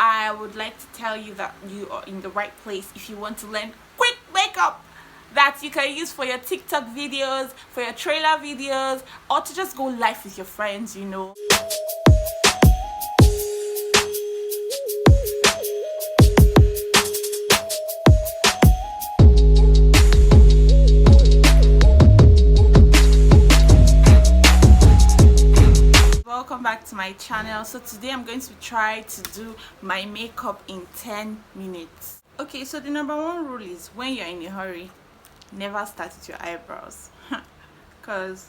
I would like to tell you that you are in the right place if you want to learn quick makeup that you can use for your TikTok videos, for your trailer videos, or to just go live with your friends, you know. Welcome back to my channel. So today I'm going to try to do my makeup in 10 minutes. Okay, so the number one rule is when you're in a hurry, never start with your eyebrows because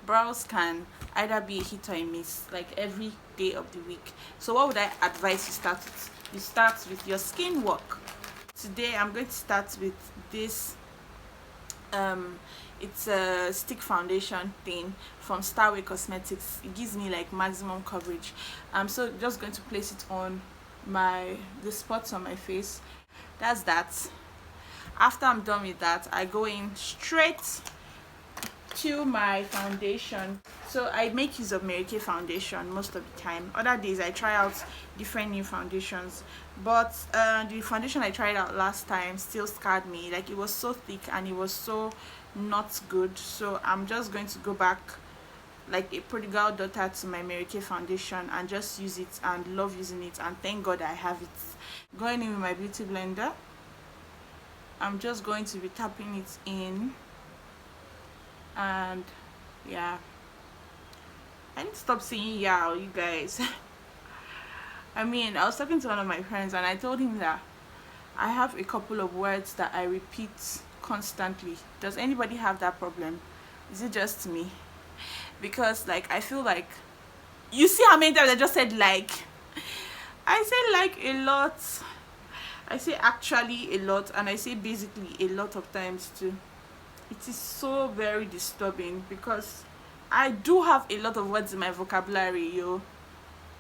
brows can either be a hit or a miss, like every day of the week. So what would I advise you start with? You start with your skin work. Today I'm going to start with this it's a stick foundation thing from Starway Cosmetics. It gives me like maximum coverage. So just going to place it on the spots on my face. That's that. After I'm done with that, I go in straight to my foundation. So I make use of Mary Kay foundation most of the time. Other days I try out different new foundations, but the foundation I tried out last time still scarred me. Like, it was so thick and it was so not good. So I'm just going to go back like a prodigal daughter to my Mary Kay foundation and just use it and love using it, and thank God I have it. Going in with my beauty blender, I'm just going to be tapping it in, and yeah, I need to stop saying yeah, you guys. I mean, I was talking to one of my friends and I told him that I have a couple of words that I repeat constantly. Does anybody have that problem? Is it just me? Because like, I feel like, you see how many times I just said like? I say like a lot, I say actually a lot, and I say basically a lot of times too. It is so very disturbing because I do have a lot of words in my vocabulary, yo,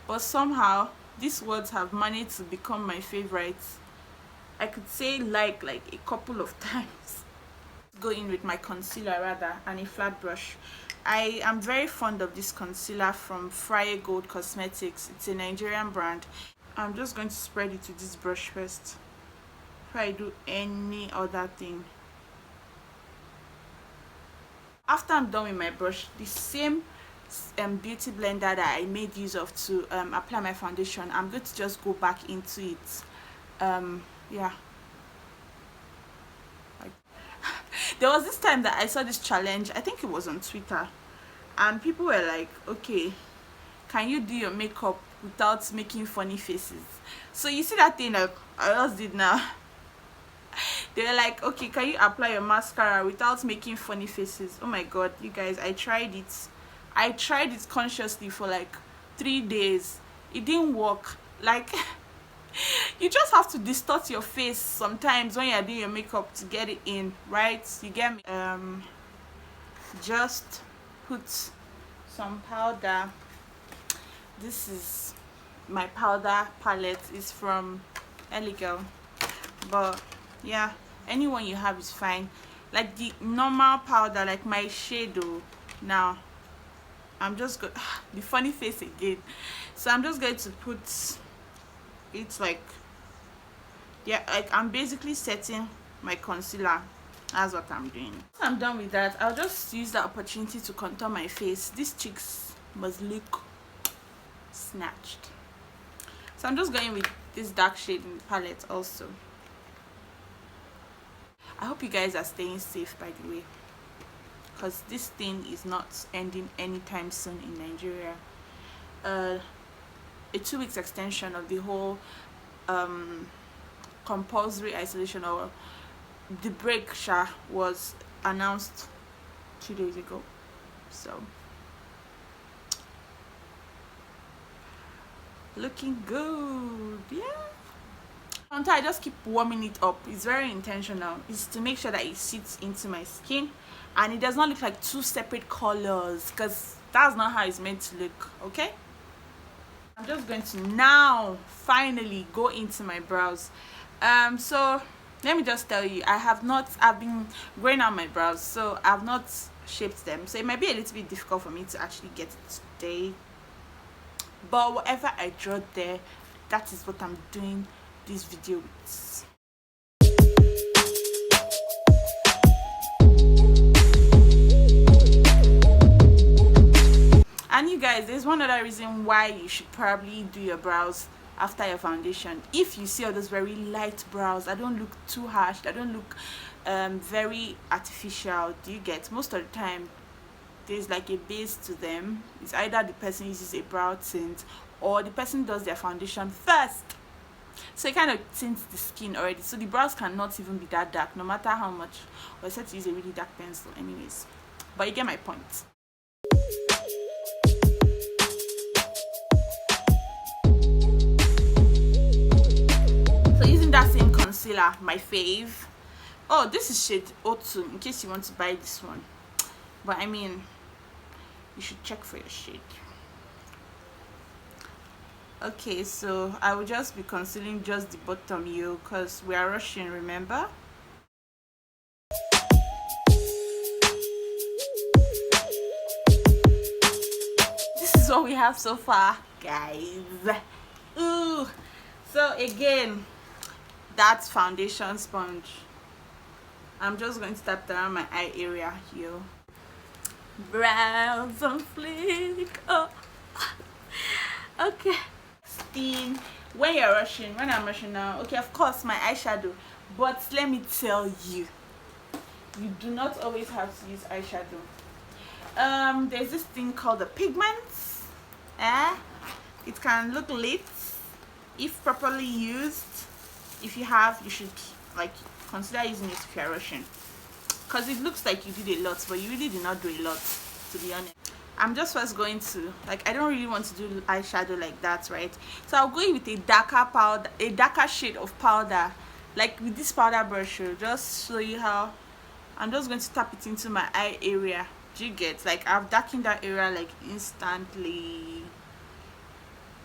but somehow these words have managed to become my favorites. I could say like a couple of times. Go in with my concealer rather, and a flat brush. I am very fond of this concealer from Gold Cosmetics. It's a Nigerian brand. I'm just going to spread it with this brush first before I do any other thing. After I'm done with my brush, the same beauty blender that I made use of to apply my foundation, I'm going to just go back into it. Yeah, like, there was this time that I saw this challenge, I think it was on Twitter, and people were like, okay, can you do your makeup without making funny faces? So you see that thing like I just did now. They were like, okay, can you apply your mascara without making funny faces? Oh my god, you guys, I tried it consciously for like 3 days. It didn't work. Like, you just have to distort your face sometimes when you're doing your makeup to get it in, right? You get me? Just put some powder. This is my powder palette. It's from Elegel, but yeah, anyone you have is fine. Like the normal powder, like my shadow. Now I'm just going the funny face again. So I'm just going to put it like, yeah, like I'm basically setting my concealer. That's what I'm doing. Once I'm done with that, I'll just use the opportunity to contour my face. These cheeks must look snatched. So I'm just going with this dark shade in the palette also. I hope you guys are staying safe, by the way, because this thing is not ending anytime soon in Nigeria. A 2 weeks extension of the whole compulsory isolation, or the break was announced 2 days ago. So looking good, yeah. Until I just keep warming it up. It's very intentional. It's to make sure that it sits into my skin and it does not look like two separate colors, because that's not how it's meant to look. Okay, I'm just going to now finally go into my brows. So let me just tell you, I've been growing out my brows, so I've not shaped them, so it might be a little bit difficult for me to actually get it today, but whatever I draw there, that is what I'm doing this video with. And you guys, there's one other reason why you should probably do your brows after your foundation. If you see all those very light brows that don't look too harsh, that don't look very artificial, do you get? Most of the time there's like a base to them. It's either the person uses a brow tint or the person does their foundation first, so it kind of tints the skin already, so the brows cannot even be that dark no matter how much, or except to use a really dark pencil anyways. But you get my point. So using that same concealer, my fave. Oh, this is shade 02 in case you want to buy this one, but I mean, you should check for your shade. Okay, so I will just be concealing just the bottom here because we are rushing, remember? This is what we have so far, guys. Ooh. So again, that's foundation sponge. I'm just going to tap around my eye area here. Brows on fleek. Oh. Okay. Steam. When you're rushing, when I'm rushing now, okay, of course my eyeshadow, but let me tell you, you do not always have to use eyeshadow. There's this thing called the pigments. It can look lit if properly used. If you have, you should like consider using it if you're rushing, because it looks like you did a lot, but you really did not do a lot, to be honest. I'm just first going to, like, I don't really want to do eyeshadow like that, right? So I'll go in with a darker powder, a darker shade of powder, like with this powder brush. Just show you how I'm just going to tap it into my eye area. Do you get? Like, I've darkened that area like instantly.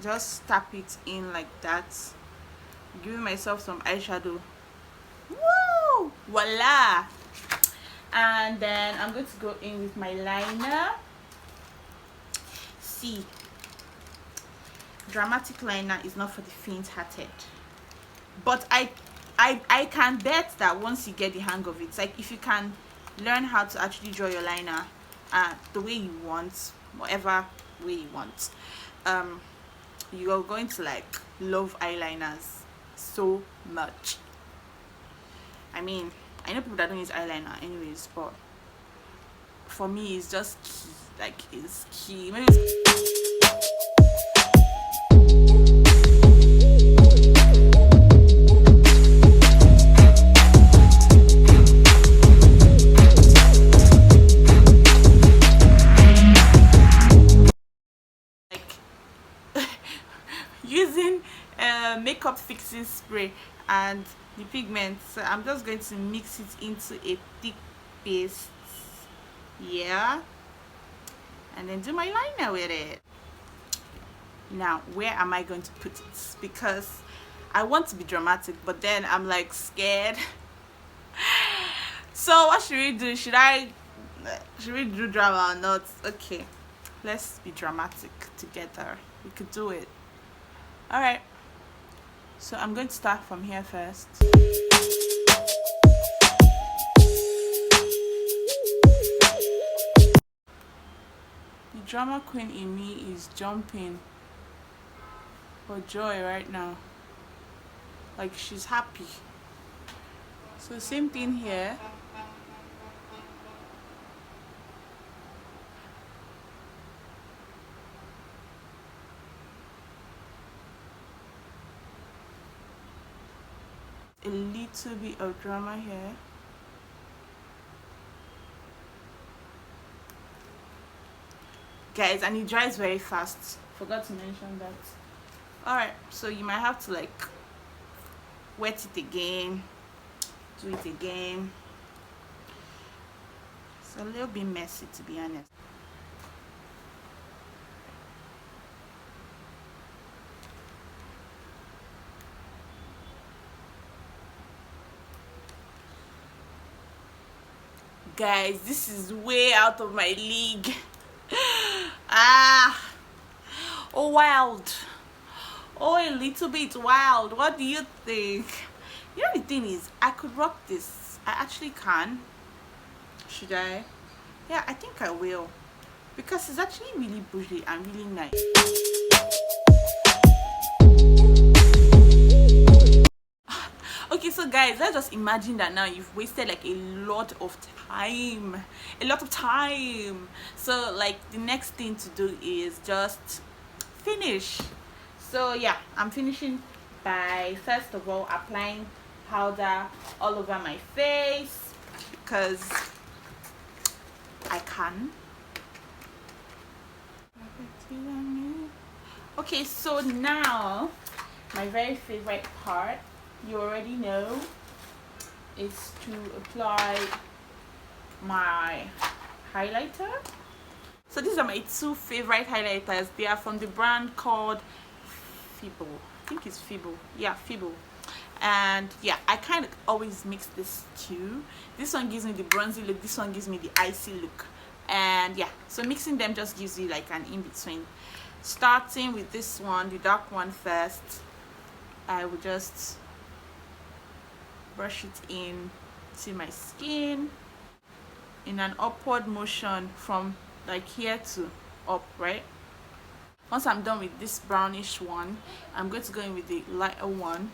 Just tap it in like that, giving myself some eyeshadow. Woo! Voila! And then I'm going to go in with my liner. See, dramatic liner is not for the faint-hearted, but I can bet that once you get the hang of it, it's like if you can learn how to actually draw your liner the way you want, whatever way you want, you are going to like love eyeliners so much. I mean, I know people that don't use eyeliner anyways, but for me it's just key. Like, it's key. Maybe like using makeup fixing spray and the pigments. So I'm just going to mix it into a thick paste, yeah, and then do my liner with it. Now, where am I going to put it? Because I want to be dramatic, but then I'm like scared. So what should we do? Should we do drama or not? Okay, let's be dramatic together. We could do it. All right, so I'm going to start from here first. The drama queen in me is jumping for joy right now. Like, she's happy. So same thing here. A little bit of drama here. Guys, and it dries very fast. Forgot to mention that. Alright, so you might have to like wet it again, do it again. It's a little bit messy, to be honest. Guys, this is way out of my league. Oh or a little bit wild. What do you think? You know, the thing is, I could rock this. I actually can. Should I? Yeah, I think I will, because it's actually really bougie and really nice. Okay, so guys, let's just imagine that now you've wasted like a lot of time. So like the next thing to do is just finish. So yeah, I'm finishing by first of all applying powder all over my face, because I can. Okay, so now my very favorite part, you already know, is to apply my highlighter. So these are my two favorite highlighters. They are from the brand called Rheevo. I think it's Rheevo. Yeah, Rheevo. And yeah, I kind of always mix this two. This one gives me the bronzy look, this one gives me the icy look. And yeah, so mixing them just gives you like an in-between. Starting with this one, the dark one first, I will just brush it in to my skin in an upward motion from like here to up, right? Once I'm done with this brownish one, I'm going to go in with the lighter one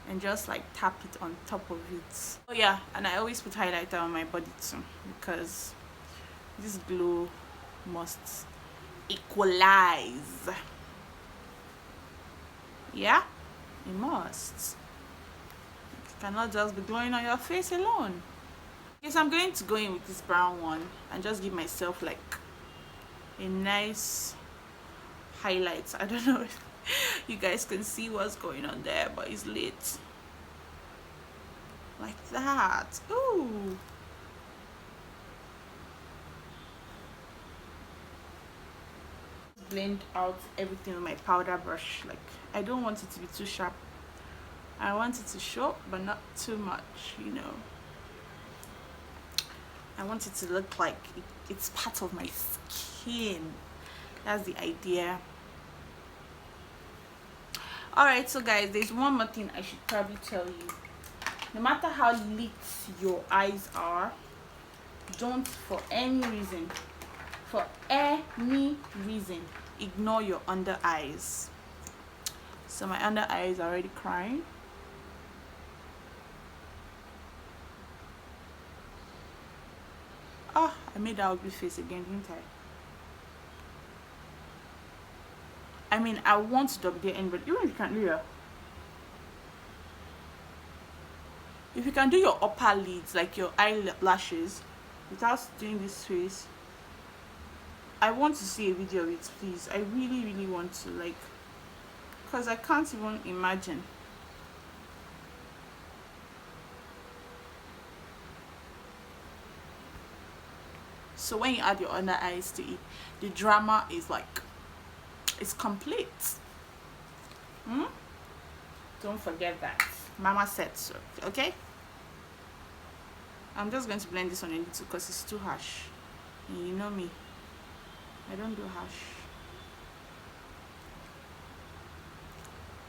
and just like tap it on top of it. Oh yeah, and I always put highlighter on my body too, because this glow must equalize. Yeah, it must. It cannot just be glowing on your face alone. Yes, I'm going to go in with this brown one and just give myself like a nice highlight. I don't know if you guys can see what's going on there, but it's lit like that. Ooh, blend out everything with my powder brush. Like, I don't want it to be too sharp. I want it to show, but not too much, you know. I want it to look like it's part of my skin. That's the idea. Alright, so guys, there's one more thing I should probably tell you. No matter how lit your eyes are, don't for any reason ignore your under eyes. So my under eyes are already crying. Oh, I made that ugly face again, didn't I? I mean, I want to double the end, but even if you can do your, if you can do your upper lids, like your eyelashes, without doing this face, I want to see a video of it, please. I really, really want to, like, because I can't even imagine. So when you add your under eyes to it, the drama is like, it's complete. Don't forget that. Mama said so. Okay? I'm just going to blend this on a little because it's too harsh. And you know me, I don't do harsh.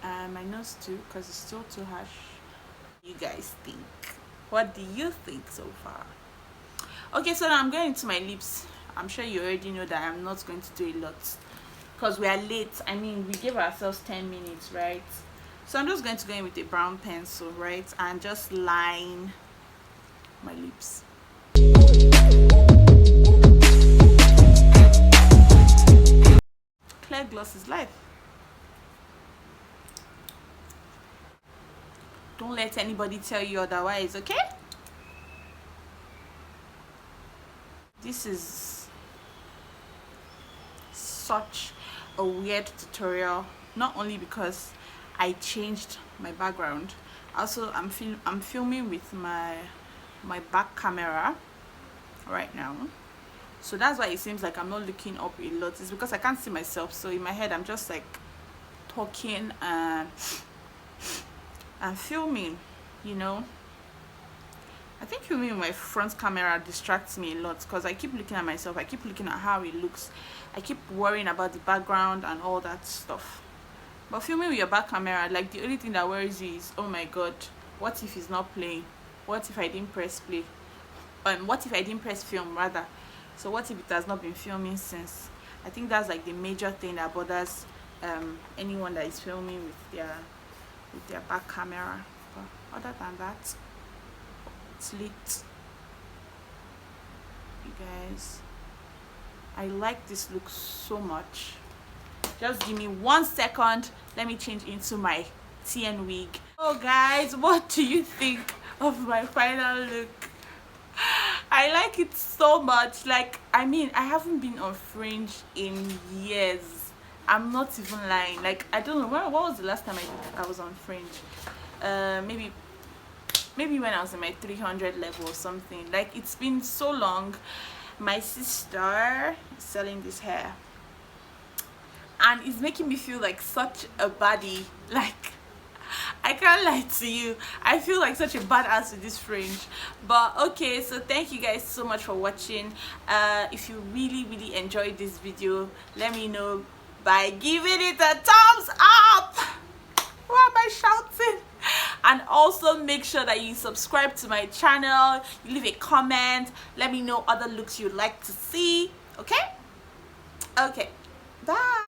And my nose too, because it's still too harsh. You guys think? What do you think so far? Okay, so now I'm going to my lips. I'm sure you already know that I'm not going to do a lot because we are late. I mean, we gave ourselves 10 minutes, right? So I'm just going to go in with a brown pencil, right, and just line my lips. Clear gloss is life. Don't let anybody tell you otherwise, okay? This is such a weird tutorial, not only because I changed my background, also I'm filming with my back camera right now, so that's why it seems like I'm not looking up a lot. It's because I can't see myself, so in my head I'm just like talking and filming, you know. I think filming with my front camera distracts me a lot because I keep looking at myself, I keep looking at how it looks, I keep worrying about the background and all that stuff. But filming with your back camera, like, the only thing that worries you is, oh my god, what if it's not playing? What if I didn't press play? What if I didn't press film rather? So what if it has not been filming since? I think that's like the major thing that bothers anyone that is filming with their back camera. But other than that, it's lit. You guys, I like this look so much. Just give me 1 second, let me change into my TN wig. Oh guys, what do you think of my final look? I like it so much. Like, I mean, I haven't been on fringe in years. I'm not even lying. Like, I don't know, what was the last time I was on fringe? Maybe when I was in my 300 level or something. Like, it's been so long. My sister is selling this hair, and it's making me feel like such a baddie. Like, I can't lie to you, I feel like such a badass with this fringe. But okay, so thank you guys so much for watching. If you really enjoyed this video, let me know by giving it a thumbs up. Why am I shouting? And also make sure that you subscribe to my channel, you leave a comment, let me know other looks you'd like to see. Okay, bye.